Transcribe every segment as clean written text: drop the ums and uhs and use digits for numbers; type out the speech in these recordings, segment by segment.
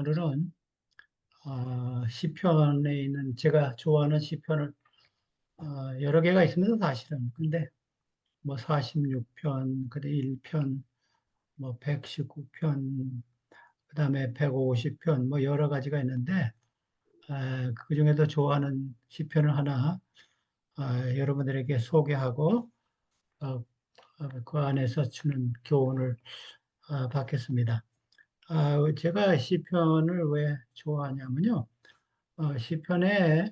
오늘은 시편에 있는 제가 좋아하는 시편을 여러 개가 있습니다, 사실은. 근데 뭐 46편, 그다음 1편, 뭐 119편, 그다음에 150편, 뭐 여러 가지가 있는데 그 중에도 좋아하는 시편을 하나 여러분들에게 소개하고 어, 그 안에서 주는 교훈을 받겠습니다. 제가 시편을 왜 좋아하냐면요. 시편에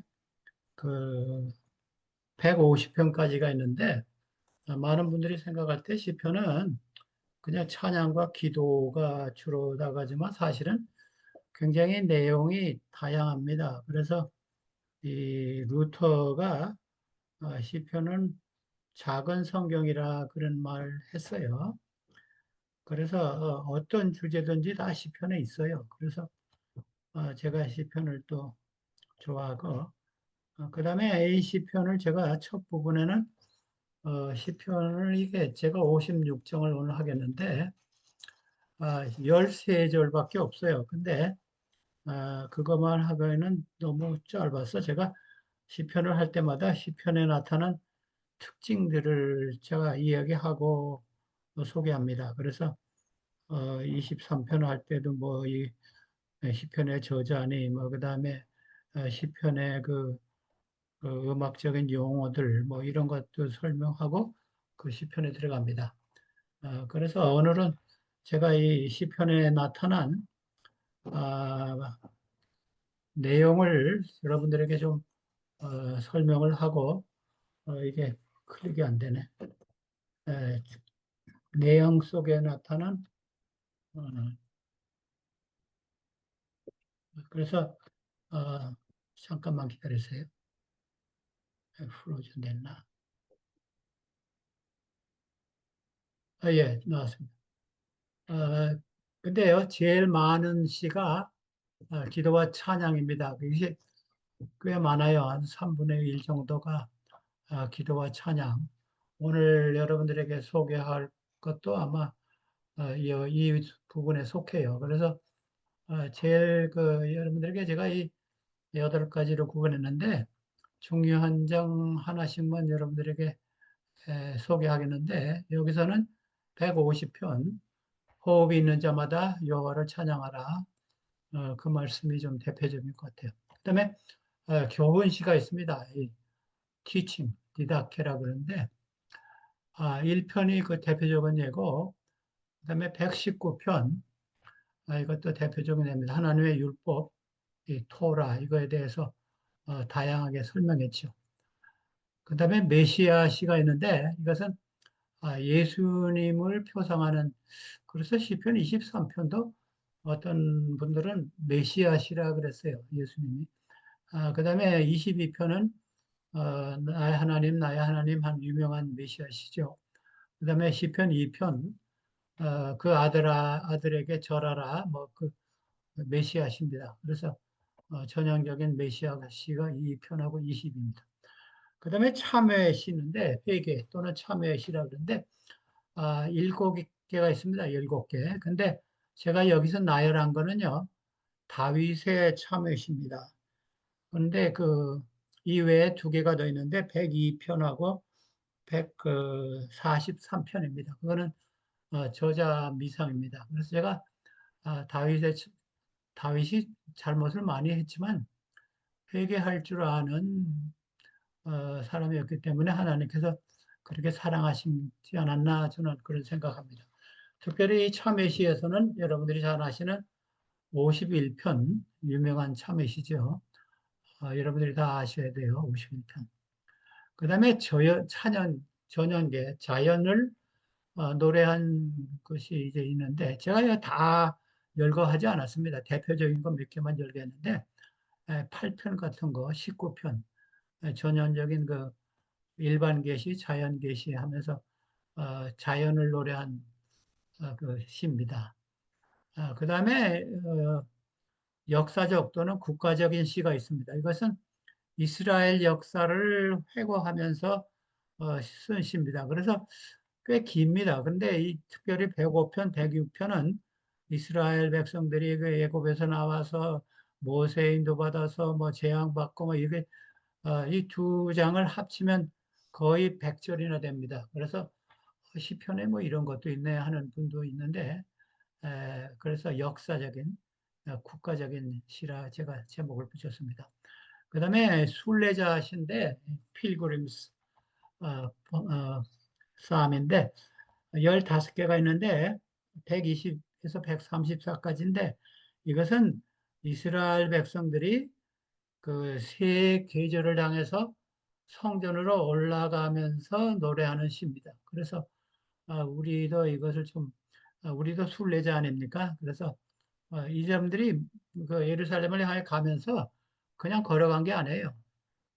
그 150편까지가 있는데 많은 분들이 생각할 때 시편은 그냥 찬양과 기도가 주로 나가지만 사실은 굉장히 내용이 다양합니다. 그래서 이 루터가 시편은 작은 성경이라 그런 말을 했어요. 그래서 어떤 주제든지 다 시편에 있어요. 그래서 제가 시편을 또 좋아하고 그다음에 A 시편을 제가 첫 부분에는 시편을 이게 제가 56정을 오늘 하겠는데 13절밖에 없어요. 근데 그것만 하기에는 너무 짧아서 제가 시편을 할 때마다 시편에 나타난 특징들을 제가 이야기하고 소개합니다. 그래서 23편 할 때도 뭐 이 시편의 저자니 뭐 그다음에 시편의 그 음악적인 용어들 뭐 이런 것도 설명하고 그 시편에 들어갑니다. 그래서 오늘은 제가 이 시편에 나타난 아, 내용을 여러분들에게 좀 설명을 하고 이게 클릭이 안 되네. 에, 내용 속에 나타난 어, 그래서 어, 잠깐만 기다리세요. 프로즌 됐나? 예, 나왔습니다. 어, 근데요, 제일 많은 시가 기도와 찬양입니다. 이게 꽤 많아요. 한 3분의 1 정도가 기도와 찬양. 오늘 여러분들에게 소개할 것도 아마 이 부분에 속해요. 그래서 제일 여러분들에게 제가 이 8가지로 구분했는데 중요한 점 하나씩만 여러분들에게 소개하겠는데 여기서는 150편 호흡이 있는 자마다 여호와를 찬양하라. 그 말씀이 좀 대표적인 것 같아요. 그다음에 교훈시가 있습니다. 이 teaching, 디다케라 그러는데 1편이 그 대표적인 예고 그다음에 119편 이것도 대표적인 예입니다. 하나님의 율법, 이 토라 이거에 대해서 다양하게 설명했죠. 그다음에 메시아시가 있는데 이것은 예수님을 표상하는 그래서 시편 23편도 어떤 분들은 메시아시라 그랬어요. 예수님이. 그다음에 22편은 나의 하나님, 나의 하나님 한 유명한 메시아시죠. 그다음에 시편 2편 그 아들에게 절하라 뭐 그 메시아십니다. 그래서 전형적인 메시아시가 2편하고 20입니다. 그다음에 참회의 시인데 회개 또는 참회의 시라 그러는데 7개가 있습니다. 7개. 근데 제가 여기서 나열한 거는요. 다윗의 참회시입니다. 그런데 그 이외에 2개가 더 있는데 102편하고 143편입니다. 그거는 저자 미상입니다. 그래서 제가 다윗이 잘못을 많이 했지만 회개할 줄 아는 사람이었기 때문에 하나님께서 그렇게 사랑하시지 않았나 저는 그런 생각합니다. 특별히 참회시에서는 여러분들이 잘 아시는 51편 유명한 참회시죠. 여러분들이 다 아셔야 돼요. 51편. 그 다음에 전연계, 자연을 노래한 것이 이제 있는데 제가 이거 다 열거하지 않았습니다. 대표적인 거 몇 개만 열거했는데 8편 같은 거, 19편 전형적인 그 일반 계시, 자연 계시 하면서 자연을 노래한 그 시입니다. 그 다음에 역사적 또는 국가적인 시가 있습니다. 이것은 이스라엘 역사를 회고하면서 쓴 시입니다. 그래서 꽤 깁니다. 근데 이 특별히 105편, 106편은 이스라엘 백성들이 그 애굽에서 나와서 모세 인도받아서 뭐 재앙받고 뭐 이게 이 두 장을 합치면 거의 100절이나 됩니다. 그래서 시편에 뭐 이런 것도 있네 하는 분도 있는데 그래서 역사적인 국가적인 시라 제가 제목을 붙였습니다. 그 다음에 순례자신데 필그림스 싸움인데 15개가 있는데 120에서 134까지인데 이것은 이스라엘 백성들이 그 새 계절을 당해서 성전으로 올라가면서 노래하는 시입니다. 그래서 우리도 이것을 좀 우리도 순례자 아닙니까? 그래서 이 사람들이 그 예루살렘을 향해 가면서 그냥 걸어간 게 아니에요.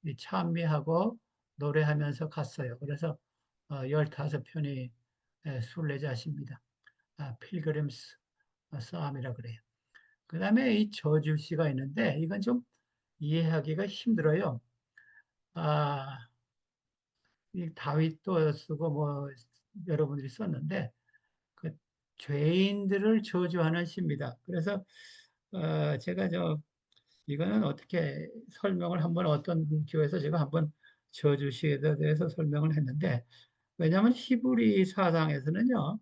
이 찬미하고 노래하면서 갔어요. 그래서 15편이 순례자십니다. 필그림스 싸움이라 그래요. 그 다음에 이 저주시가 있는데 이건 좀 이해하기가 힘들어요. 아, 이 다윗도 쓰고 뭐 여러분들이 썼는데 그 죄인들을 저주하는 시입니다. 그래서 제가 이거는 어떻게 설명을 한번 어떤 교회에서 제가 한번 저주시에 대해서 설명을 했는데 왜냐하면 히브리 사상에서는요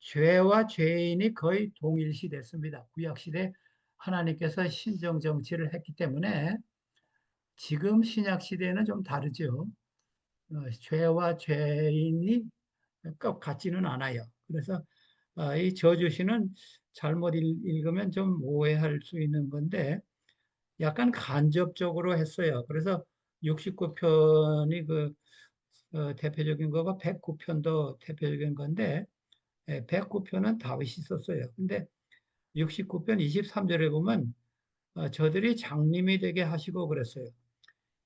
죄와 죄인이 거의 동일시 됐습니다. 구약 시대 하나님께서 신정 정치를 했기 때문에 지금 신약 시대는 좀 다르죠. 죄와 죄인이 꼭 같지는 않아요. 그래서 이 저주시는 잘못 읽으면 좀 오해할 수 있는 건데 약간 간접적으로 했어요. 그래서 69편이 그 대표적인 거고 109편도 대표적인 건데 109편은 다윗이 썼어요. 근데 69편 23절에 보면 저들이 장님이 되게 하시고 그랬어요.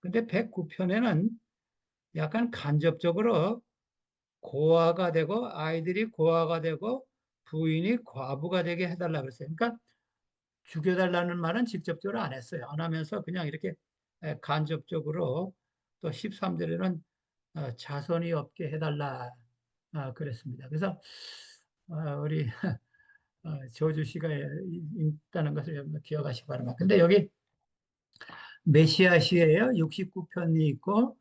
근데 109편에는 약간 간접적으로 고아가 되고 아이들이 고아가 되고 부인이 과부가 되게 해달라 그랬어요. 그러니까 죽여달라는 말은 직접적으로 안 했어요. 안 하면서 그냥 이렇게 간접적으로 또 13절에는 자손이 없게 해달라 그랬습니다. 그래서 우리 저주시가 있다는 것을 기억하시기 바랍니다. 근데 여기 메시아시예요. 69편이 있고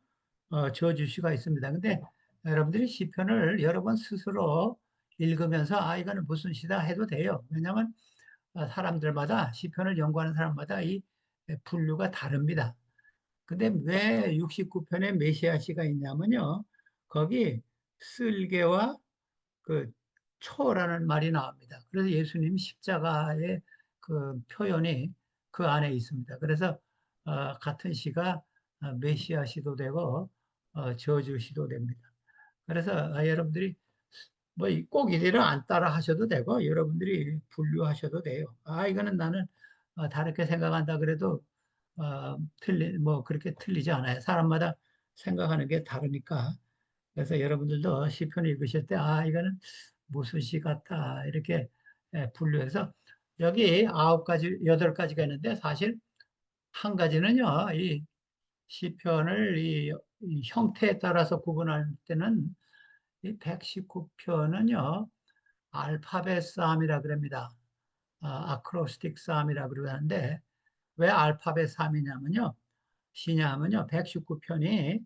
저주시가 있습니다. 근데 여러분들이 시편을 여러 번 스스로 읽으면서 이거는 무슨 시다 해도 돼요. 왜냐하면 사람들마다 시편을 연구하는 사람마다 이 분류가 다릅니다. 근데 왜 69편에 메시아시가 있냐면요. 거기 쓸개와 그 초라는 말이 나옵니다. 그래서 예수님 십자가의 그 표현이 그 안에 있습니다. 그래서 같은 시가 메시아 시도 되고 저주 시도 됩니다. 그래서 여러분들이 뭐 꼭 이대로 안 따라 하셔도 되고 여러분들이 분류하셔도 돼요. 이거는 나는 다르게 생각한다 그래도 뭐 그렇게 틀리지 않아요. 사람마다 생각하는 게 다르니까. 그래서 여러분들도 시편 읽으실 때 이거는 무슨 시 같다 이렇게 분류해서 여기 9가지, 8가지가 있는데 사실 한 가지는요, 이 시편을 이 형태에 따라서 구분할 때는 이 119편은요, 알파벳 싸움이라 그럽니다. 아크로스틱 싸움이라 그러는데 왜 알파벳 싸움이냐면요, 시냐면요, 119편이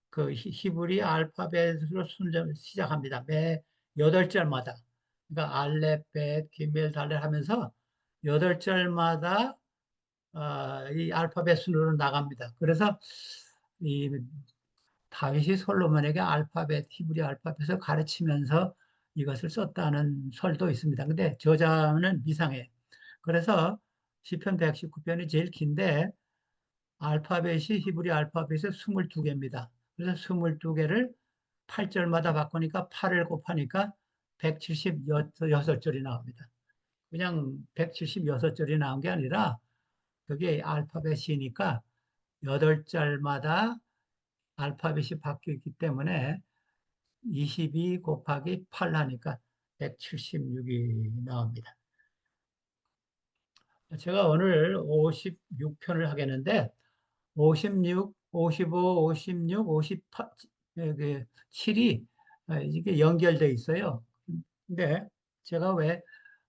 그 히브리 알파벳으로 순서 시작합니다. 매 8절마다. 그러니까 알렙, bet, 기멜, 달렙 하면서 8절마다 이 알파벳 순으로 나갑니다. 그래서 이 다윗이 솔로몬에게 알파벳, 히브리 알파벳을 가르치면서 이것을 썼다는 설도 있습니다. 근데 저자는 이상해요. 그래서 시편 119편이 제일 긴데 알파벳이 히브리 알파벳이 22개입니다. 그래서 22개를 8절마다 바꾸니까 8을 곱하니까 176절이 나옵니다. 그냥 176절이 나온 게 아니라 그게 알파벳이니까 8절마다 알파벳이 바뀌었기 때문에 22 곱하기 8 하니까 176이 나옵니다. 제가 오늘 56편을 하겠는데 56, 55, 56, 58, 7이 이게 연결돼 있어요. 근데 제가 왜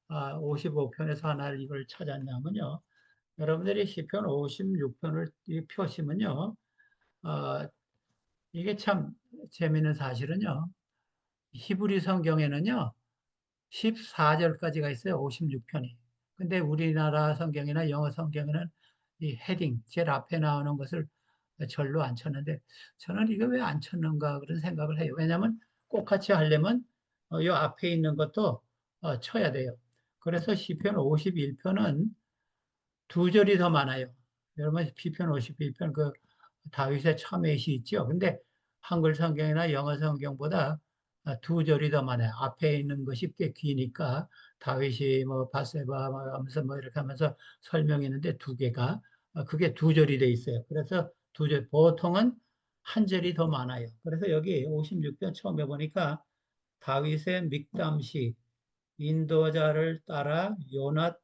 55편에서 하나를 이걸 찾았냐면요. 여러분들이 시편 56편을 펴시면요. 어, 이게 참 재미있는 사실은요. 히브리 성경에는요. 14절까지가 있어요. 56편이. 근데 우리나라 성경이나 영어 성경에는 이 헤딩, 제일 앞에 나오는 것을 절로 안 쳤는데 저는 이거 왜 안 쳤는가 그런 생각을 해요. 왜냐하면 똑같이 하려면 이 앞에 있는 것도 쳐야 돼요. 그래서 시편 51편은 두 절이 더 많아요. 여러분 시편 51편 그 다윗의 참회시 있죠. 근데 한글 성경이나 영어 성경보다 두 절이 더 많아요. 앞에 있는 것이 꽤 기니까 다윗이 뭐 바세바 뭐 하면서 뭐 이렇게 하면서 설명이 있는데 두 개가 그게 두 절이 돼 있어요. 그래서 두 절, 보통은 한 절이 더 많아요. 그래서 여기 56편 처음에 보니까 다윗의 믹담시 인도자를 따라 요낫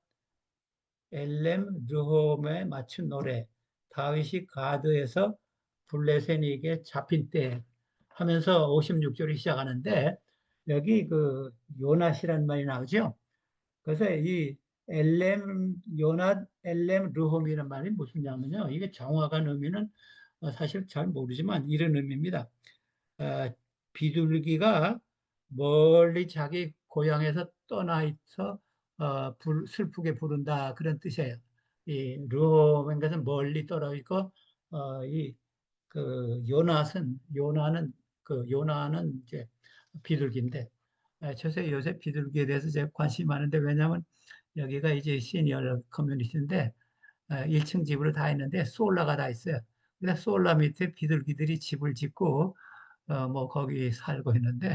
엘렘 르홈에 맞춘 노래 다윗이 가드에서 블레셋에게 잡힌 때 하면서 56절이 시작하는데 여기 그 요낫이란 말이 나오죠. 그래서 이 엘렘 요낫 엘렘 르홈이라는 말이 무슨 냐면요. 이게 정확한 의미는 사실 잘 모르지만 이런 의미입니다. 어, 비둘기가 멀리 자기 고향에서 떠나 있어 슬프게 부른다 그런 뜻이에요. 이 르홈인 것은 멀리 떨어 있고 이그 요나는 이제 비둘기인데 요새 비둘기에 대해서 제가 관심이 많은데 왜냐하면 여기가 이제 시니어 커뮤니티인데 1층 집으로 다 있는데 솔라가 다 있어요. 근데 솔라 밑에 비둘기들이 집을 짓고 뭐 거기 살고 있는데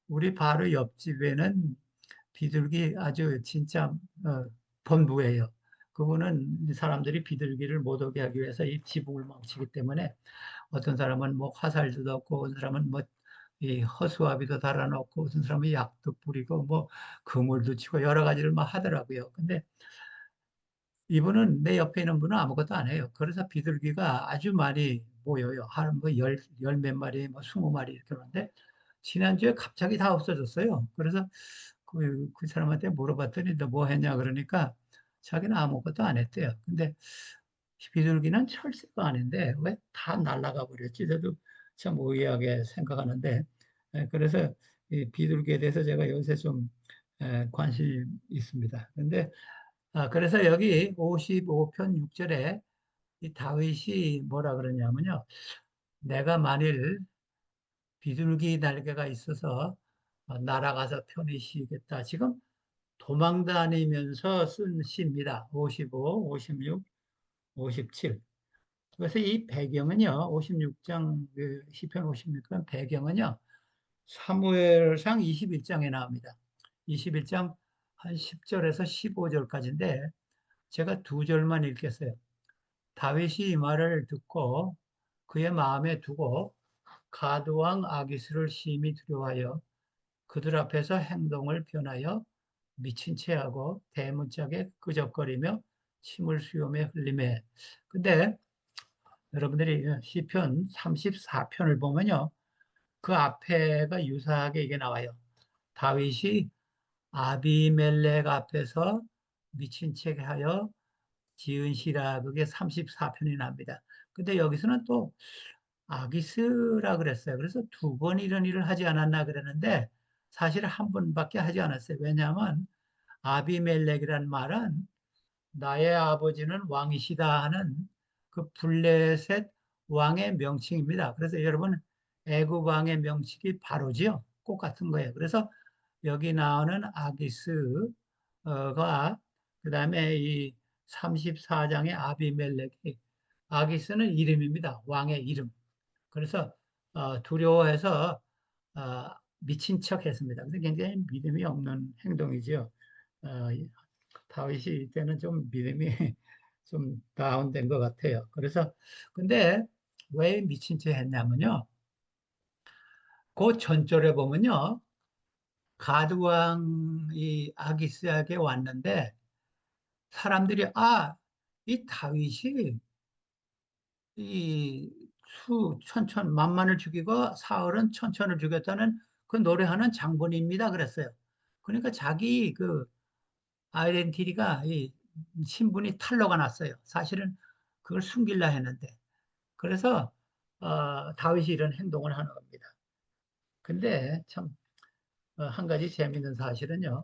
우리 바로 옆집에는 비둘기 아주 진짜 본부예요. 그분은 사람들이 비둘기를 못 오게 하기 위해서 이 지붕을 망치기 때문에 어떤 사람은 뭐 화살도 넣고 어떤 사람은 뭐 이 허수아비도 달아놓고 어떤 사람은 약도 뿌리고 뭐 그물도 치고 여러 가지를 막 하더라고요. 근데 이분은 내 옆에 있는 분은 아무것도 안 해요. 그래서 비둘기가 아주 많이 모여요. 열 몇 마리, 뭐 20마리 이렇게 오는데 지난주에 갑자기 다 없어졌어요. 그래서 그 사람한테 물어봤더니 너 뭐 했냐 그러니까 자기는 아무것도 안 했대요. 근데 비둘기는 철새가 아닌데 왜 다 날아가 버렸지? 저도 참 의아하게 생각하는데 그래서 이 비둘기에 대해서 제가 요새 좀 관심이 있습니다. 근데 그래서 여기 55편 6절에 이 다윗이 뭐라 그러냐면요. 내가 만일 비둘기 날개가 있어서 날아가서 편히 쉬겠다. 지금 도망 다니면서 쓴 시입니다. 55, 56, 57. 그래서 이 배경은요, 56장, 시편 56편 배경은요, 사무엘상 21장에 나옵니다. 21장 한 10절에서 15절까지인데, 제가 두 절만 읽겠어요. 다윗이 이 말을 듣고 그의 마음에 두고 가드왕 아기스를 심히 두려워하여 그들 앞에서 행동을 변하여 미친 채하고 대문짝에 끄적거리며 침을 수염에 흘리매. 근데 여러분들이 시편 34편을 보면요. 그 앞에가 유사하게 이게 나와요. 다윗이 아비멜렉 앞에서 미친 척 하여 지은 시라 그게 34편이 납니다. 근데 여기서는 또 아기스라 그랬어요. 그래서 두 번 이런 일을 하지 않았나 그랬는데 사실 한 번밖에 하지 않았어요. 왜냐하면 아비멜렉이란 말은 나의 아버지는 왕이시다 하는 그 블레셋 왕의 명칭입니다. 그래서 여러분 애굽 왕의 명칭이 바로지요. 똑같은 거예요. 그래서 여기 나오는 아기스가 그다음에 이 34장의 아비멜렉이 아기스는 이름입니다. 왕의 이름. 그래서 두려워해서 미친 척 했습니다. 근데 굉장히 믿음이 없는 행동이죠. 어, 다윗이 이때는 좀 믿음이 좀 다운된 것 같아요. 그래서 근데 왜 미친 척 했냐면요. 그 전절에 보면요. 가드왕이 아기스에게 왔는데 사람들이 이 다윗이 이 만만을 죽이고 사흘은 천천을 죽였다는 그 노래하는 장본입니다. 그랬어요. 그러니까 자기 그 아이덴티티가 이 신분이 탄로가 났어요. 사실은 그걸 숨기려 했는데. 그래서 다윗이 이런 행동을 하는 겁니다. 근데 참 한 가지 재미있는 사실은요.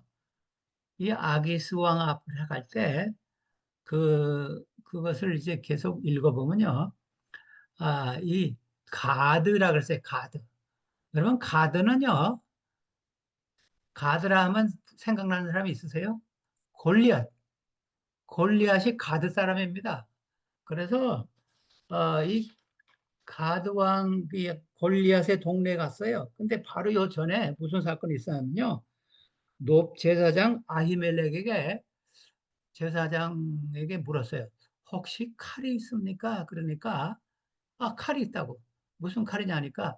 이 아기스 왕 앞에 갈 때 그것을 이제 계속 읽어보면요. 이 가드라 그랬어요. 가드. 여러분 가드는요. 가드라 하면 생각나는 사람이 있으세요? 골리앗. 골리앗이 가드 사람입니다. 그래서 이 가드 왕이 골리앗의 동네에 갔어요. 근데 바로 요 전에 무슨 사건이 있었냐면요. 높 제사장 아히멜렉에게 제사장에게 물었어요. 혹시 칼이 있습니까? 그러니까 칼이 있다고. 무슨 칼이냐니까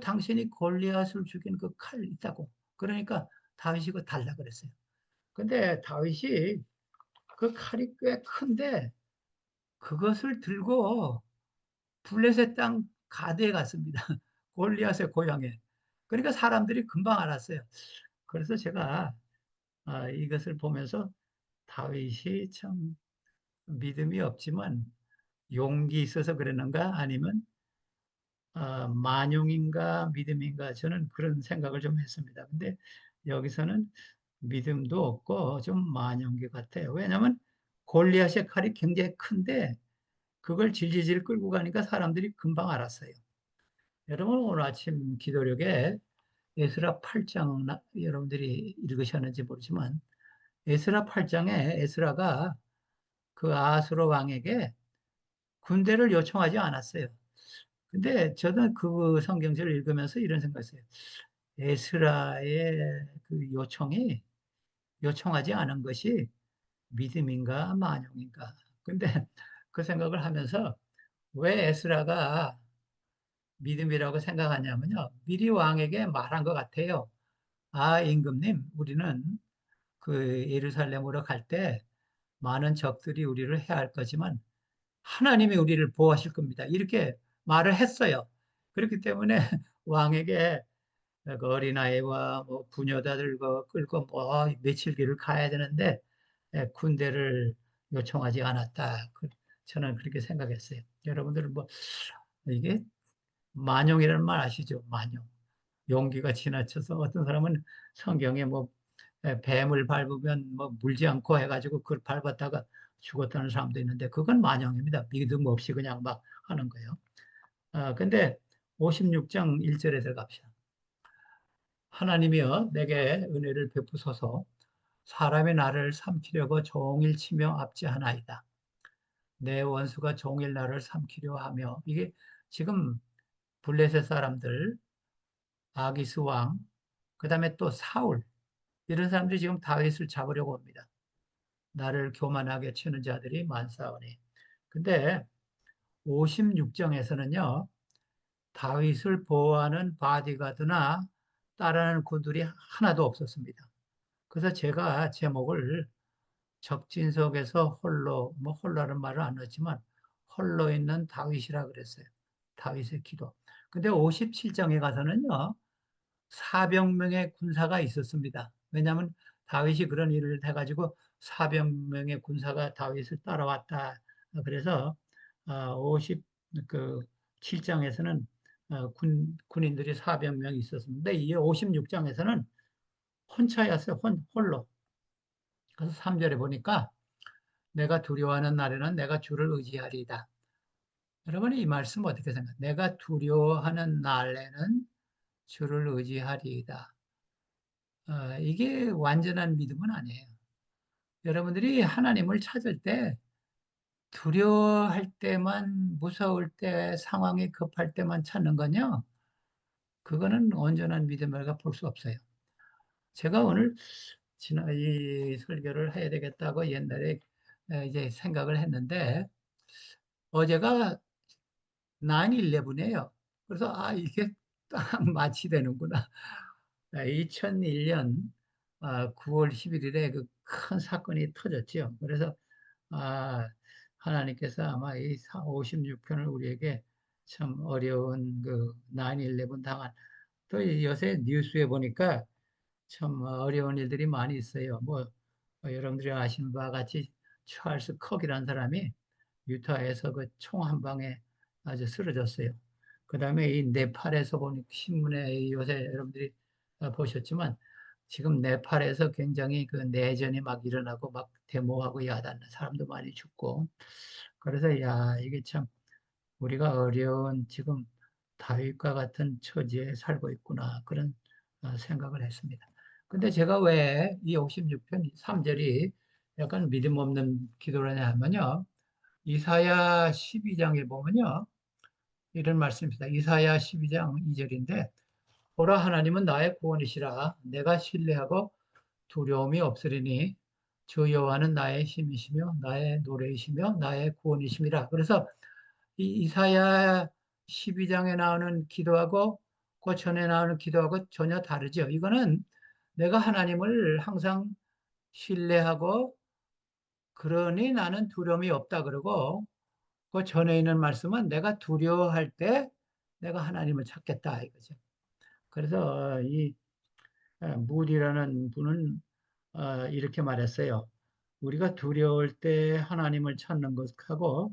당신이 골리앗을 죽인 그 칼 있다고. 그러니까 다윗이 그거 달라 그랬어요. 근데 다윗이 그 칼이 꽤 큰데 그것을 들고 블레셋 땅 가드에 갔습니다. 골리앗의 고향에. 그러니까 사람들이 금방 알았어요. 그래서 제가 이것을 보면서 다윗이 참 믿음이 없지만 용기 있어서 그랬는가 아니면 만용인가 믿음인가 저는 그런 생각을 좀 했습니다. 근데 여기서는 믿음도 없고 좀 만용기 같아요. 왜냐하면 골리앗의 칼이 굉장히 큰데 그걸 질질질 끌고 가니까 사람들이 금방 알았어요. 여러분 오늘 아침 기도력에 에스라 8장 여러분들이 읽으셨는지 모르지만 에스라 8장에 에스라가 그 아수르 왕에게 군대를 요청하지 않았어요. 근데 저는 그 성경절을 읽으면서 이런 생각했어요. 에스라의 그 요청하지 않은 것이 믿음인가 만용인가. 근데 그 생각을 하면서 왜 에스라가 믿음이라고 생각하냐면요. 미리 왕에게 말한 것 같아요. 임금님, 우리는 그 예루살렘으로 갈 때 많은 적들이 우리를 해할 거지만 하나님이 우리를 보호하실 겁니다. 이렇게 말을 했어요. 그렇기 때문에 왕에게 그 어린아이와 뭐 부녀자들 끌고 뭐 며칠 길을 가야 되는데 군대를 요청하지 않았다. 저는 그렇게 생각했어요. 여러분들은 뭐 이게 만용이라는 말 아시죠? 만용. 용기가 지나쳐서 어떤 사람은 성경에 뭐 뱀을 밟으면 뭐 물지 않고 해가지고 그걸 밟았다가 죽었다는 사람도 있는데 그건 만용입니다. 믿음 없이 그냥 막 하는 거예요. 근데 56장 1절에서 갑시다. 하나님이여 내게 은혜를 베푸소서 사람이 나를 삼키려고 종일 치며 압제하나이다. 내 원수가 종일 나를 삼키려 하며 이게 지금 블레셋 사람들 아기스 왕 그다음에 또 사울 이런 사람들이 지금 다윗을 잡으려고 합니다. 나를 교만하게 치는 자들이 많사오니. 근데 56장에서는요. 다윗을 보호하는 바디가드나 따르는 군들이 하나도 없었습니다. 그래서 제가 제목을 적진석에서 홀로, 뭐 홀로라는 말을 안 넣었지만 홀로 있는 다윗이라 그랬어요. 다윗의 기도. 근데 57장에 가서는요. 400명의 군사가 있었습니다. 왜냐하면 다윗이 그런 일을 해가지고 400명의 군사가 다윗을 따라왔다. 그래서 57장에서는 군인들이 400명 있었습니다. 이 56장에서는 혼자였어요. 홀로. 그래서 3절에 보니까 내가 두려워하는 날에는 내가 주를 의지하리이다. 여러분이 이 말씀 어떻게 생각해요? 내가 두려워하는 날에는 주를 의지하리이다. 이게 완전한 믿음은 아니에요. 여러분들이 하나님을 찾을 때 두려워할 때만, 무서울 때, 상황이 급할 때만 찾는 건요. 그거는 온전한 믿음이라고 볼 수 없어요. 제가 오늘 이 설교를 해야 되겠다고 옛날에 이제 생각을 했는데 어제가 9/11이에요. 그래서 이게 딱 마치되는구나. 2001년 9월 11일에 그 큰 사건이 터졌죠. 그래서 아, 하나님께서 아마 이 56편을 우리에게 참 어려운 그 9/11 당한 또 요새 뉴스에 보니까 참 어려운 일들이 많이 있어요. 뭐 여러분들이 아시는 바와 같이 찰스 컥이라는 사람이 유타에서 그 총 한 방에 아주 쓰러졌어요. 그 다음에 이 네팔에서 보니 신문에 요새 여러분들이 보셨지만 지금 네팔에서 굉장히 그 내전이 막 일어나고 막 데모하고 야단 사람도 많이 죽고 그래서 야 이게 참 우리가 어려운 지금 다윗과 같은 처지에 살고 있구나 그런 생각을 했습니다. 근데 제가 왜 이 56편 3절이 약간 믿음 없는 기도라냐 하면요. 이사야 12장에 보면요. 이런 말씀입니다. 이사야 12장 2절인데 보라 하나님은 나의 구원이시라 내가 신뢰하고 두려움이 없으리니 주 여호와는 나의 힘이시며 나의 노래이시며 나의 구원이심이라. 그래서 이 이사야 12장에 나오는 기도하고 그 전에 나오는 기도하고 전혀 다르죠. 이거는 내가 하나님을 항상 신뢰하고 그러니 나는 두려움이 없다 그러고 그 전에 있는 말씀은 내가 두려워할 때 내가 하나님을 찾겠다 이거죠. 그래서 이 무디라는 분은 이렇게 말했어요. 우리가 두려울 때 하나님을 찾는 것하고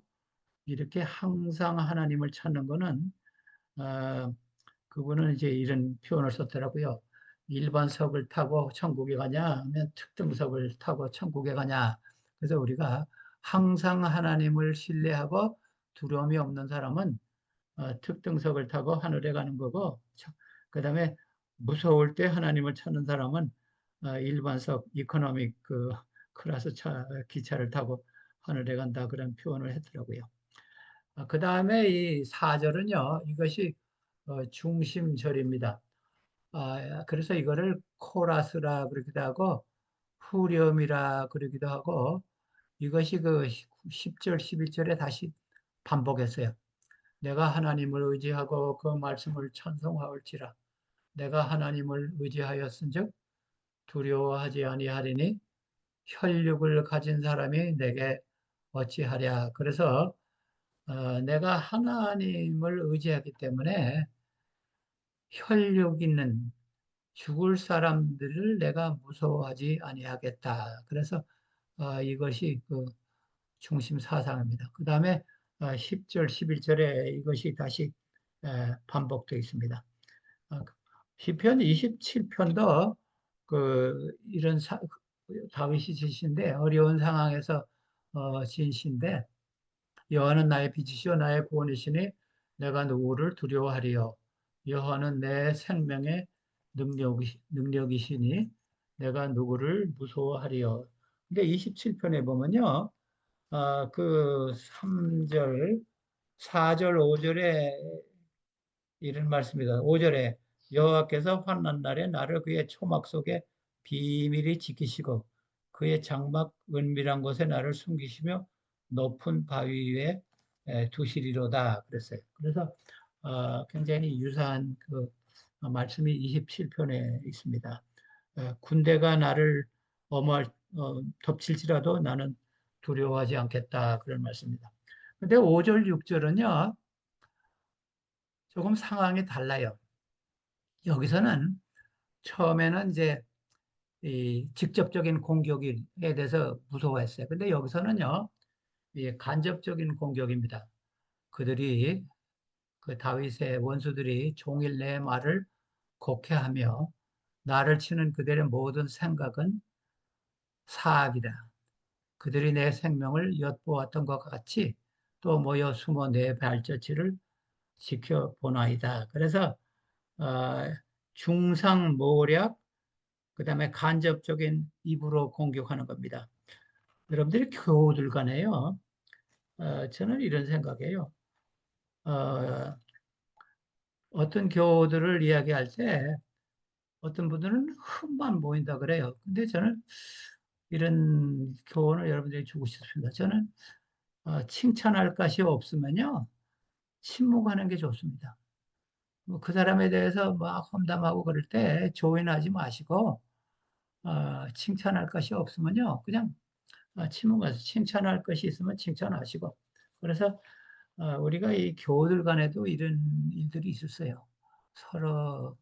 이렇게 항상 하나님을 찾는 것은 그분은 이제 이런 표현을 썼더라고요. 일반석을 타고 천국에 가냐, 하면 특등석을 타고 천국에 가냐. 그래서 우리가 항상 하나님을 신뢰하고 두려움이 없는 사람은 특등석을 타고 하늘에 가는 거고, 그 다음에 무서울 때 하나님을 찾는 사람은 일반석, 이코노믹 그 클래스 기차를 타고 하늘에 간다 그런 표현을 했더라고요. 그 다음에 이 4절은요, 이것이 중심절입니다. 그래서 이거를 코라스라 그러기도 하고, 후렴이라 그러기도 하고, 이것이 그 10절, 11절에 다시 반복했어요. 내가 하나님을 의지하고 그 말씀을 찬송하올지라. 내가 하나님을 의지하였은즉 두려워하지 아니하리니 혈육을 가진 사람이 내게 어찌하랴. 그래서 내가 하나님을 의지하기 때문에 혈육 있는 죽을 사람들을 내가 무서워하지 아니하겠다. 그래서 이것이 그 중심 사상입니다. 그 다음에 10절, 11절에 이것이 다시 반복되어 있습니다. 시편 27편도 그 이런 다윗이 지신데 어려운 상황에서 진 시인데 여호와는 나의 빛이시요 나의 구원이시니 내가 누구를 두려워하리요. 여호와는 내 생명의 능력이시니 내가 누구를 무서워하리요. 근데 27편에 보면요. 그 3절, 4절, 5절에 이런 말씀입니다. 5절에 여호와께서 환난 날에 나를 그의 초막 속에 비밀히 지키시고 그의 장막 은밀한 곳에 나를 숨기시며 높은 바위 위에 두시리로다 그랬어요. 그래서 굉장히 유사한 그 말씀이 27편에 있습니다. 군대가 나를 덮칠지라도 나는 두려워하지 않겠다 그런 말씀입니다. 근데 5절, 6절은요 조금 상황이 달라요. 여기서는 처음에는 이제 이 직접적인 공격에 대해서 무서워했어요. 근데 여기서는요, 이 간접적인 공격입니다. 그들이 그 다윗의 원수들이 종일 내 말을 곡해하며 나를 치는 그들의 모든 생각은 사악이다. 그들이 내 생명을 엿보았던 것과 같이 또 모여 숨어 내 발자취를 지켜보나이다. 그래서 어, 중상모략 그다음에 간접적인 입으로 공격하는 겁니다. 여러분들이 교우들 간에요. 저는 이런 생각이에요. 어, 어떤 교우들을 이야기할 때 어떤 분들은 흠만 보인다 그래요. 근데 저는 이런 교훈을 여러분들이 주고 싶습니다. 저는 칭찬할 것이 없으면요. 침묵하는 게 좋습니다. 뭐그 사람에 대해서 막 험담하고 그럴 때 조인하지 마시고 칭찬할 것이 없으면요. 그냥 침묵해서 칭찬할 것이 있으면 칭찬하시고. 그래서 우리가 이 교우들 간에도 이런 일들이 있었어요. 서로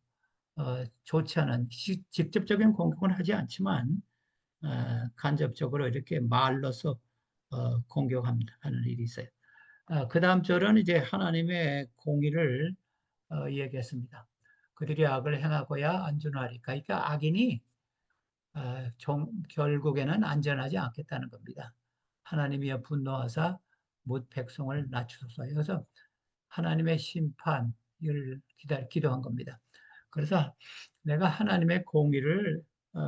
좋지 않은 직접적인 공격은 하지 않지만 간접적으로 이렇게 말로서 공격하는 일이 있어요. 그 다음 절은 이제 하나님의 공의를 얘기했습니다. 그들이 악을 행하고야 안전하리까. 그러니까 악인이 결국에는 안전하지 않겠다는 겁니다. 하나님이여 분노하사 못 백성을 낮추소서. 그래서 하나님의 심판을 기도한 겁니다. 그래서 내가 하나님의 공의를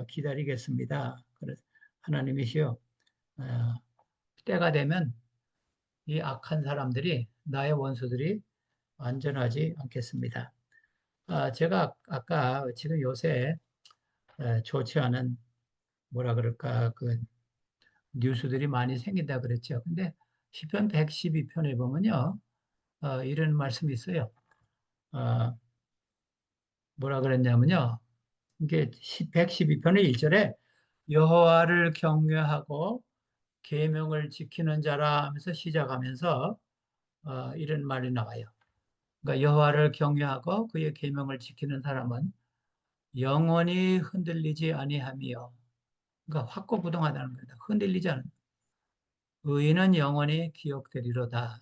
기다리겠습니다. 그래서 하나님이시여, 때가 되면 이 악한 사람들이, 나의 원수들이 안전하지 않겠습니다. 제가 아까 지금 요새 좋지 않은, 뭐라 그럴까, 그 뉴스들이 많이 생긴다 그랬죠. 근데 시편 112편에 보면요, 이런 말씀이 있어요. 어, 뭐라 그랬냐면요, 이게 112편의 1절에 여호와를 경외하고 계명을 지키는 자라 하면서 시작하면서 이런 말이 나와요. 그러니까 여호와를 경외하고 그의 계명을 지키는 사람은 영원히 흔들리지 아니하며, 그러니까 확고부동하다는 겁니다. 흔들리지 않은. 의인은 영원히 기억되리로다.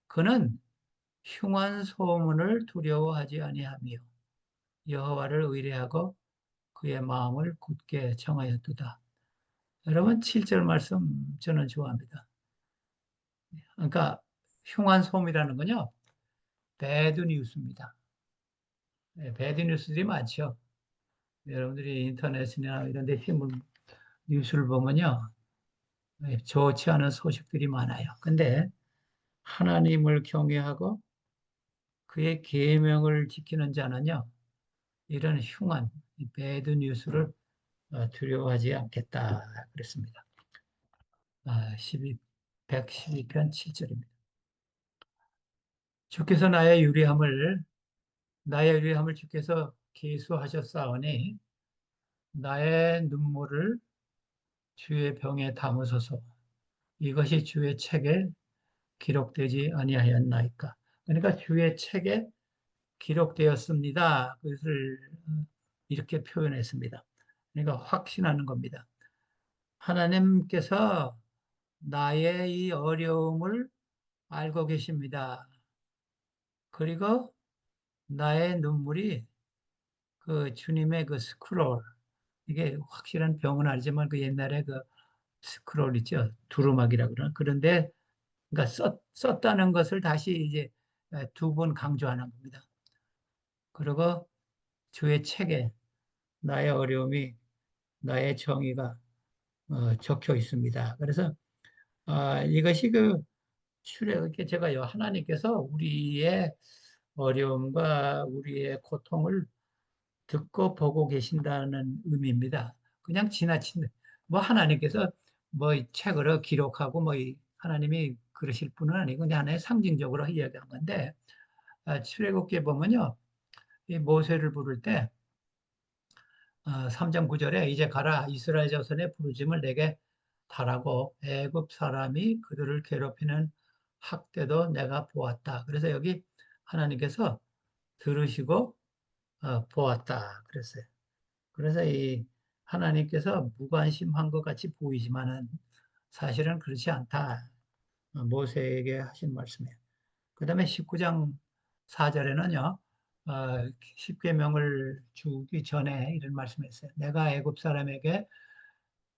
그는 흉한 소문을 두려워하지 아니하며 여호와를 의뢰하고 그의 마음을 굳게 정하였도다. 여러분 7절 말씀 저는 좋아합니다. 그러니까 흉한 소문이라는 건요, 배드 뉴스입니다. 배드 뉴스들이 많죠. 여러분들이 인터넷이나 이런 데 신문 뉴스를 보면요, 좋지 않은 소식들이 많아요. 근데 하나님을 경외하고 그의 계명을 지키는 자는요, 이런 흉한 배드 뉴스를 두려워하지 않겠다 그랬습니다. 112편 7절입니다. 주께서 나의 유리함을 주께서 계수하셨사오니 나의 눈물을 주의 병에 담으소서. 이것이 주의 책에 기록되지 아니하였나이까. 그러니까 주의 책에 기록되었습니다. 그것을 이렇게 표현했습니다. 그러니까 확신하는 겁니다. 하나님께서 나의 이 어려움을 알고 계십니다. 그리고 나의 눈물이 그 주님의 그 스크롤, 이게 확실한 병은 아니지만 그 옛날에 그 스크롤 있죠. 두루마기라고 그러나. 그런데 그러니까 썼다는 것을 다시 이제 두 번 강조하는 겁니다. 그리고 주의 책에 나의 어려움이, 나의 정의가 적혀 있습니다. 그래서 이것이 그 이렇게 제가요, 하나님께서 우리의 어려움과 우리의 고통을 듣고 보고 계신다는 의미입니다. 그냥 지나친, 뭐 하나님께서 뭐 책으로 기록하고 뭐 하나님이 그러실 분은 아니고 그냥 하나의 상징적으로 이야기한 건데, 출애굽기에 보면요, 이 모세를 부를 때 3장 9절에 이제 가라 이스라엘 자손의 부르짐을 내게 달하고 애굽 사람이 그들을 괴롭히는 학대도 내가 보았다. 그래서 여기 하나님께서 들으시고 보았다 그랬어요. 그래서 이 하나님께서 무관심한 것 같이 보이지만은 사실은 그렇지 않다. 모세에게 하신 말씀이에요. 그 다음에 19장 4절에는요, 십계명을 주기 전에 이런 말씀했어요. 내가 애굽 사람에게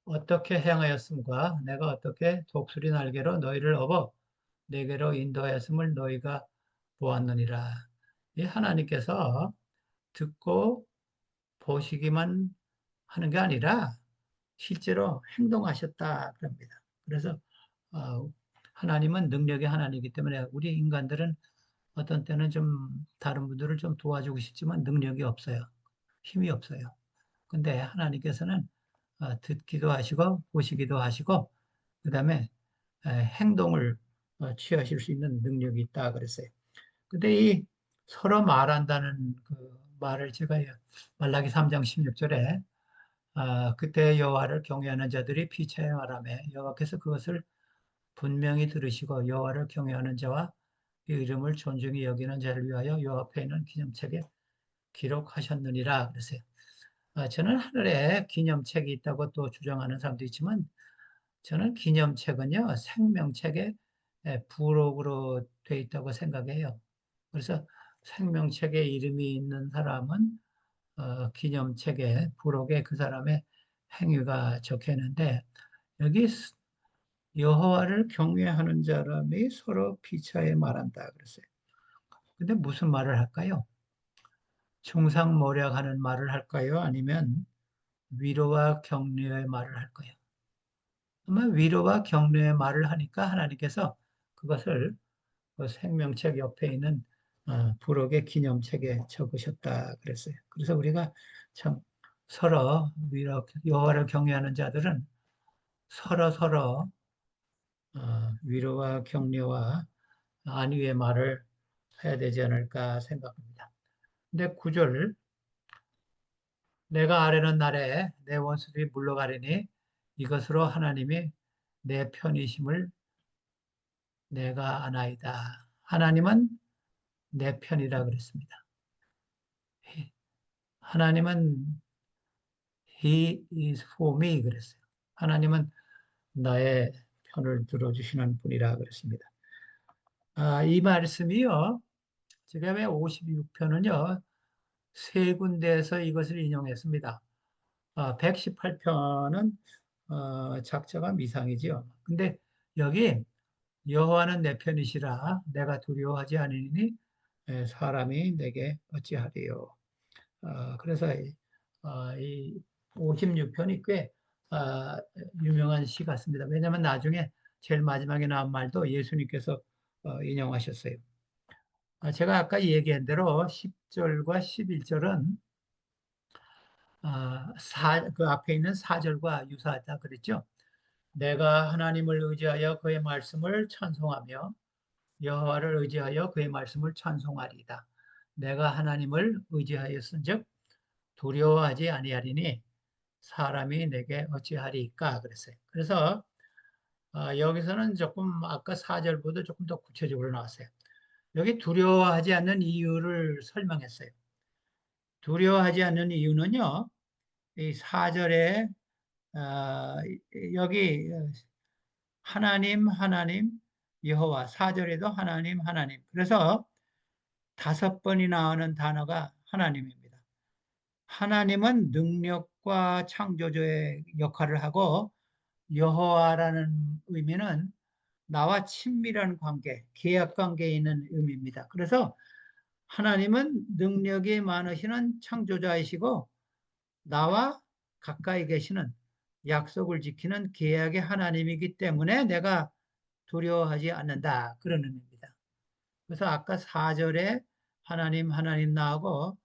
어떻게 행하였음과 내가 어떻게 독수리 날개로 너희를 업어 내게로 인도하였음을 너희가 보았느니라. 이 하나님께서 듣고 보시기만 하는 게 아니라 실제로 행동하셨다 그럽니다. 그래서 하나님은 능력의 하나님이기 때문에 우리 인간들은 어떤 때는 좀 다른 분들을 좀 도와주고 싶지만 능력이 없어요. 힘이 없어요. 근데 하나님께서는 듣기도 하시고 보시기도 하시고 그다음에 행동을 취하실 수 있는 능력이 있다 그랬어요. 근데 이 서로 말한다는 그 말을 제가 말라기 3장 16절에 그때 여호와를 경외하는 자들이 피차행하라며 여호와께서 그것을 분명히 들으시고 여호와를 경외하는 자와 그 이름을 존중히 여기는 자를 위하여 여호와 앞에 있는 기념책에 기록하셨느니라 그랬어요. 저는 하늘에 기념책이 있다고 또 주장하는 사람도 있지만 저는 기념책은요, 생명책의 부록으로 돼 있다고 생각해요. 그래서 생명책에 이름이 있는 사람은 기념책에 부록에 그 사람의 행위가 적혀 있는데 여기 여호와를 경외하는 사람이 서로 피차에 말한다 그랬어요. 근데 무슨 말을 할까요? 충상모략하는 말을 할까요? 아니면 위로와 격려의 말을 할까요? 아마 위로와 격려의 말을 하니까 하나님께서 그것을 그 생명책 옆에 있는 부록의 기념책에 적으셨다 그랬어요. 그래서 우리가 참 서로 여호와를 경외하는 자들은 서로 위로와 격려와 안위의 말을 해야 되지 않을까 생각합니다. 근데 9절 내가 아뢰는 날에 내 원수들이 물러가리니 이것으로 하나님이 내 편이심을 내가 아나이다. 하나님은 내 편이라 그랬습니다. 하나님은 He is for me 그랬어요. 하나님은 나의 편을 들어주시는 분이라 그랬습니다. 이 말씀이요. 제가 왜 56편은요. 세 군데에서 이것을 인용했습니다. 118편은 작자가 미상이지요. 근데 여기 여호와는 내 편이시라 내가 두려워하지 않으니 사람이 내게 어찌하리요. 그래서 이 56편이 꽤 유명한 시 같습니다. 왜냐하면 나중에 제일 마지막에 나온 말도 예수님께서 인용하셨어요. 제가 아까 얘기한 대로 10절과 11절은 그 앞에 있는 4절과 유사하다 그랬죠. 내가 하나님을 의지하여 그의 말씀을 찬송하며 여호와를 의지하여 그의 말씀을 찬송하리이다. 내가 하나님을 의지하였은즉 두려워하지 아니하리니 사람이 내게 어찌하리까 그랬어요. 그래서 여기서는 조금 아까 4절보다 조금 더 구체적으로 나왔어요. 여기 두려워하지 않는 이유를 설명했어요. 두려워하지 않는 이유는요. 이 4절에 여기 하나님 여호와 4절에도 하나님 그래서 5번이 나오는 단어가 하나님입니다. 하나님은 능력과 창조주의 역할을 하고 여호와라는 의미는 나와 친밀한 관계, 계약 관계에 있는 의미입니다. 그래서 하나님은 능력이 많으시는 창조자이시고 나와 가까이 계시는 약속을 지키는 계약의 하나님이기 때문에 내가 두려워하지 않는다. 그런 의미입니다. 그래서 아까 4절에 하나님 나오고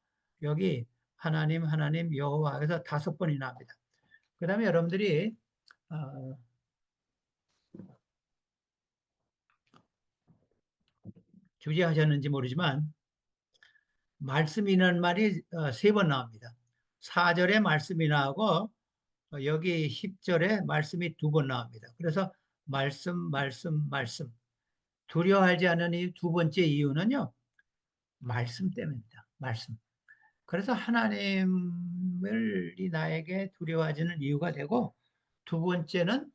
여기 하나님 여호와 해서 5번이 나옵니다. 그 다음에 여러분들이 어, 주제하셨는지 모르지만 말씀이라는 말이 3번 나옵니다. 4절에 말씀이 나오고 여기 10절에 말씀이 2번 나옵니다. 그래서 말씀. 두려워하지 않는 이 두 번째 이유는요. 말씀 때문입니다. 말씀. 그래서 하나님을 나에게 두려워하지는 이유가 되고 두 번째는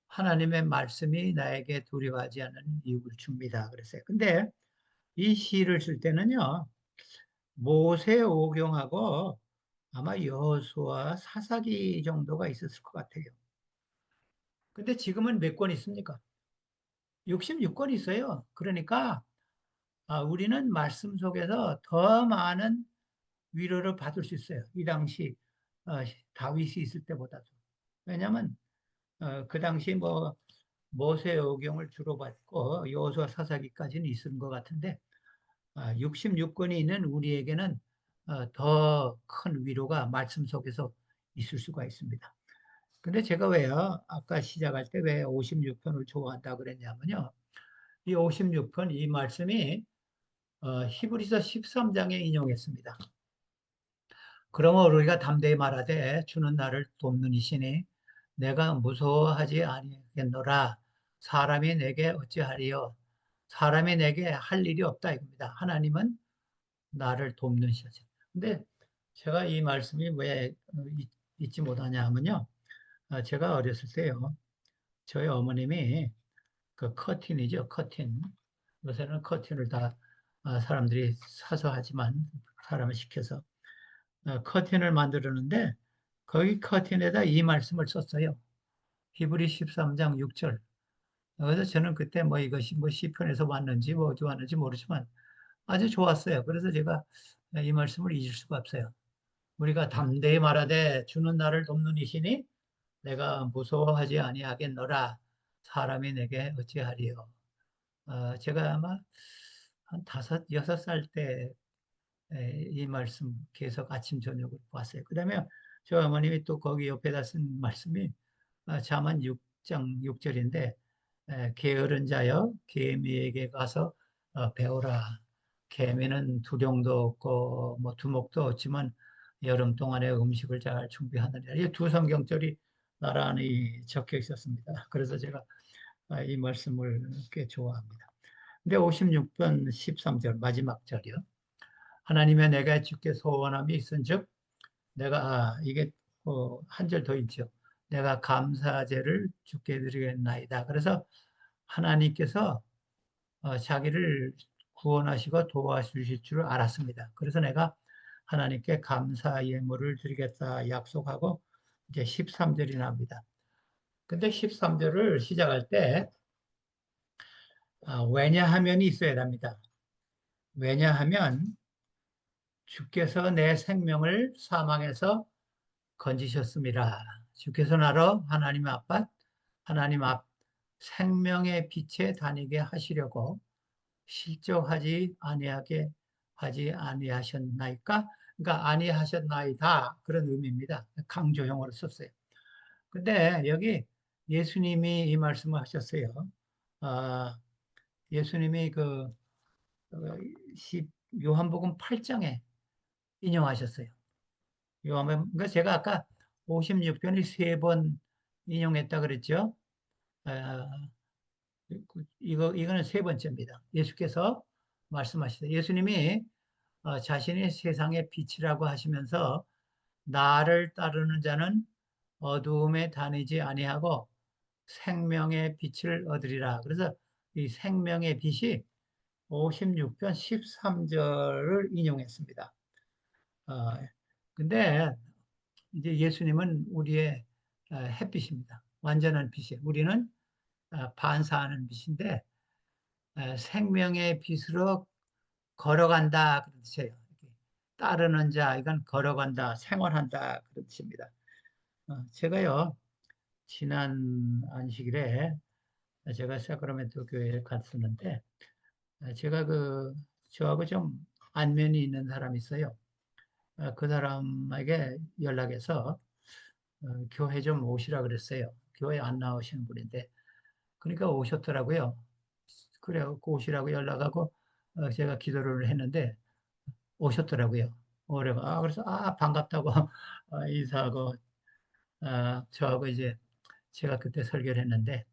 하나님의 말씀이 나에게 두려워하지 않는 이유를 줍니다. 그랬어요. 근데 이 시를 쓸 때는요. 모세 오경하고 아마 여호수아 사사기 정도가 있었을 것 같아요. 근데 지금은 몇 권 있습니까? 66권 있어요. 그러니까 우리는 말씀 속에서 더 많은 위로를 받을 수 있어요. 이 당시 어, 다윗이 있을 때보다도. 왜냐하면 그 당시 뭐 모세오경을 주로 받고 여호수아 사사기까지는 있는 것 같은데 66권이 있는 우리에게는 더 큰 위로가 말씀 속에서 있을 수가 있습니다. 근데 제가 왜요? 아까 시작할 때 왜 56편을 좋아한다 그랬냐면요. 이 56편 이 말씀이 히브리서 13장에 인용했습니다. 그러면 우리가 담대히 말하되 주는 나를 돕는 이시니 내가 무서워하지 아니하겠노라. 사람이 내게 어찌하리요? 사람이 내게 할 일이 없다 이겁니다. 하나님은 나를 돕는 시죠. 근데 제가 이 말씀이 왜 잊지 못하냐 하면요. 제가 어렸을 때요. 저희 어머님이 그 커튼이죠. 커튼. 요새는 커튼을 다 사람들이 사서 하지만 사람을 시켜서 커튼을 만들었는데 거기 커튼에다 이 말씀을 썼어요. 히브리 13장 6절. 그래서 저는 그때 뭐 이것이 뭐 시편에서 왔는지 뭐 어디 왔는지 모르지만 아주 좋았어요. 그래서 제가 이 말씀을 잊을 수가 없어요. 우리가 담대히 말하되 주는 나를 돕는 이시니 내가 무서워하지 아니하겠노라. 사람이 내게 어찌하리요. 제가 아마 한 다섯, 여섯 살 때 이 말씀 계속 아침, 저녁으로 봤어요. 그 다음에 저 어머님이 또 거기 옆에다 쓴 말씀이 잠언 6장 6절인데 게으른 자여 개미에게 가서 배우라. 개미는 두령도 없고 뭐 두목도 없지만 여름 동안에 음식을 잘 준비하느니라. 이 두 성경절이 나란히 적혀 있었습니다. 그래서 제가 이 말씀을 꽤 좋아합니다. 근데 56편 13절 마지막 절이요. 하나님의 내가 주께 소원함이 있은즉 내가 이게 한 절 더 있죠. 내가 감사제를 주께 드리겠나이다. 그래서 하나님께서 자기를 구원하시고 도와주실 줄 알았습니다. 그래서 내가 하나님께 감사 예물을 드리겠다 약속하고 이제 13절이 나옵니다. 근데 13절을 시작할 때 왜냐하면이 있어야 됩니다. 왜냐하면 주께서 내 생명을 사망에서 건지셨습니다. 주께서 나로 하나님 앞 생명의 빛에 다니게 하시려고 실족하지 아니하게 하지 아니하셨나이까? 그러니까 아니하셨나이다 그런 의미입니다. 강조형으로 썼어요. 근데 여기 예수님이 이 말씀을 하셨어요. 아, 예수님이 어, 요한복음 8장에 인용하셨어요. 그러니까 제가 아까 56편이 세 번 인용했다 그랬죠. 아, 이거는 세 번째입니다. 예수께서 말씀하시다. 예수님이 자신이 세상의 빛이라고 하시면서 나를 따르는 자는 어두움에 다니지 아니하고 생명의 빛을 얻으리라. 그래서 이 생명의 빛이 56편 13절을 인용했습니다. 근데 이제 예수님은 우리의 햇빛입니다. 완전한 빛이에요. 우리는 반사하는 빛인데 생명의 빛으로 걸어간다 그런 뜻이에요. 따르는 자, 이건 걸어간다, 생활한다 그런 뜻입니다. 제가요 지난 안식일에 제가 사크라멘토 교회에 갔었는데 제가 저하고 좀 안면이 있는 사람이 있어요. 그 사람에게 연락해서 교회 좀 오시라 그랬어요. 교회 안 나오시는 분인데 그러니까 오셨더라고요. 그래요. 오시라고 연락하고 제가 기도를 했는데 오셨더라고요. 그래서 반갑다고 인사하고 저하고 이제 제가 그때 설교를 했는데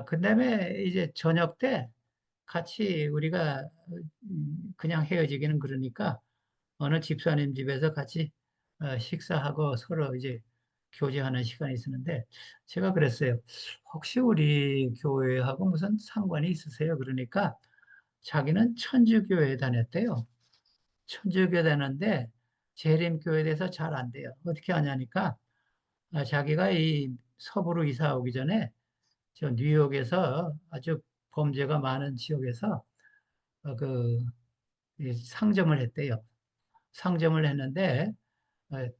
그다음에 이제 저녁 때 같이 우리가 그냥 헤어지기는 그러니까 어느 집사님 집에서 같이 식사하고 서로 이제 교제하는 시간이 있었는데 제가 그랬어요. 혹시 우리 교회하고 무슨 상관이 있으세요? 그러니까 자기는 천주교회 다녔대요. 천주교회 다녔는데 재림교회에 대해서 잘 안 돼요. 어떻게 하냐니까 자기가 이 서부로 이사 오기 전에 저 뉴욕에서 아주 범죄가 많은 지역에서 이 상점을 했대요. 상점을 했는데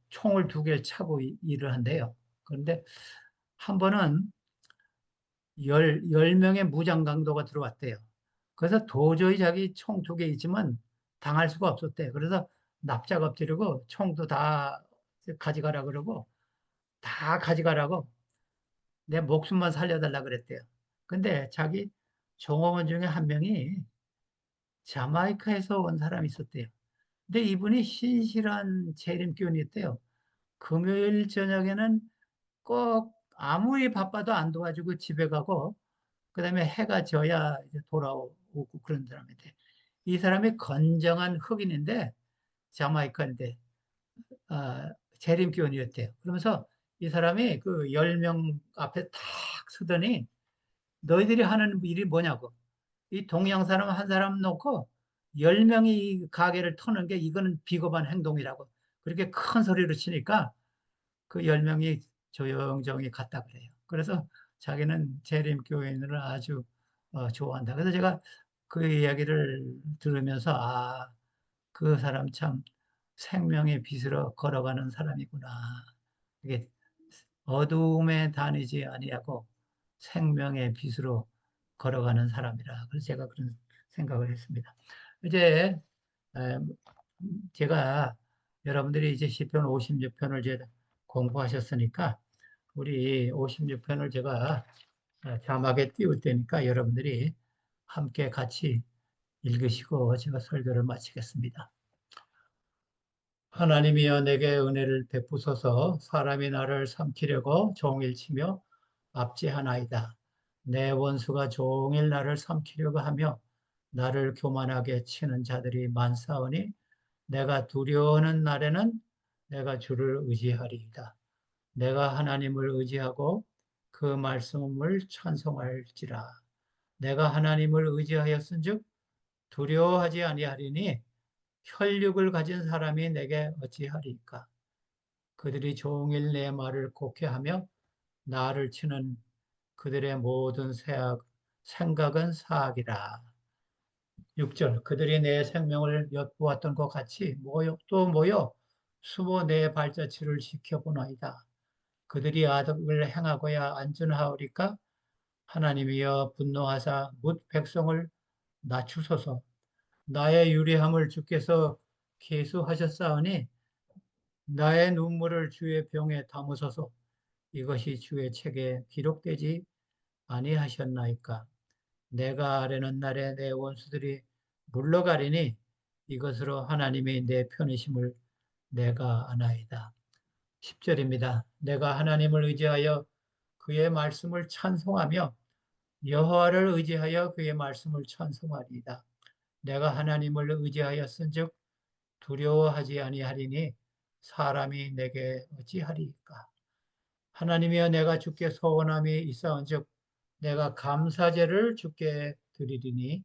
총을 두 개를 차고 일을 한대요. 그런데 한 번은 열 명의 무장 강도가 들어왔대요. 그래서 도저히 자기 총 두 개 있지만 당할 수가 없었대요. 그래서 납작 엎드리고 총도 다 가져가라 그러고 다 가져가라고 내 목숨만 살려달라 그랬대요. 근데 자기 종업원 중에 한 명이 자마이카에서 온 사람이 있었대요. 근데 이분이 신실한 재림교인이었대요. 금요일 저녁에는 꼭 아무리 바빠도 안 도와주고 집에 가고 그다음에 해가 져야 이제 돌아오고 그런 사람인데 이 사람이 건정한 흑인인데 자마이카인데 재림교원이었대요. 그러면서 이 사람이 그 10명 앞에 탁 서더니 너희들이 하는 일이 뭐냐고. 이 동양 사람 한 사람 놓고 10명이 이 가게를 터는 게 이거는 비겁한 행동이라고. 그렇게 큰 소리로 치니까 그 10명이 조용조용히 갔다 그래요. 그래서 자기는 재림교인을 아주 좋아한다. 그래서 제가 그 이야기를 들으면서 그 사람 참 생명의 빛으로 걸어가는 사람이구나. 이게 어두움에 다니지 아니하고 생명의 빛으로 걸어가는 사람이라. 그래서 제가 그런 생각을 했습니다. 이제 에, 제가 여러분들이 이제 시편 56편을 이제 공부하셨으니까 우리 56편을 제가 자막에 띄울 테니까 여러분들이 함께 같이 읽으시고 제가 설교를 마치겠습니다. 하나님이여 내게 은혜를 베푸소서. 사람이 나를 삼키려고 종일 치며 압제하나이다. 내 원수가 종일 나를 삼키려고 하며 나를 교만하게 치는 자들이 많사오니 내가 두려워하는 날에는 내가 주를 의지하리이다. 내가 하나님을 의지하고 그 말씀을 찬송할지라. 내가 하나님을 의지하였은즉 두려워하지 아니하리니 혈육을 가진 사람이 내게 어찌하리까. 그들이 종일 내 말을 곡해하며 나를 치는 그들의 모든 생각은 사악이라. 6절 그들이 내 생명을 엿보았던 것 같이 모여 숨어 내 발자취를 지켜보나이다. 그들이 악을 행하고야 안전하오리까. 하나님이여 분노하사 뭇 백성을 낮추소서. 나의 유리함을 주께서 계수하셨사오니 나의 눈물을 주의 병에 담으소서. 이것이 주의 책에 기록되지 아니하셨나이까. 내가 아뢰는 날에 내 원수들이 물러가리니 이것으로 하나님이 내 편이심을 내가 아나이다. 10절입니다. 내가 하나님을 의지하여 그의 말씀을 찬송하며 여호와를 의지하여 그의 말씀을 찬송하리이다. 내가 하나님을 의지하였은즉 두려워하지 아니하리니 사람이 내게 어찌하리이까. 하나님이여 내가 주께 소원함이 있사온즉 내가 감사제를 주께 드리리니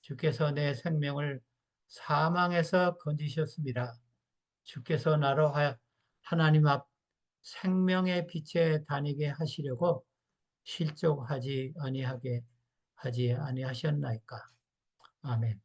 주께서 내 생명을 사망에서 건지셨습니다. 주께서 나로 하나님 앞 생명의 빛에 다니게 하시려고 실족하지 아니하게 하지 아니하셨나이까. 아멘.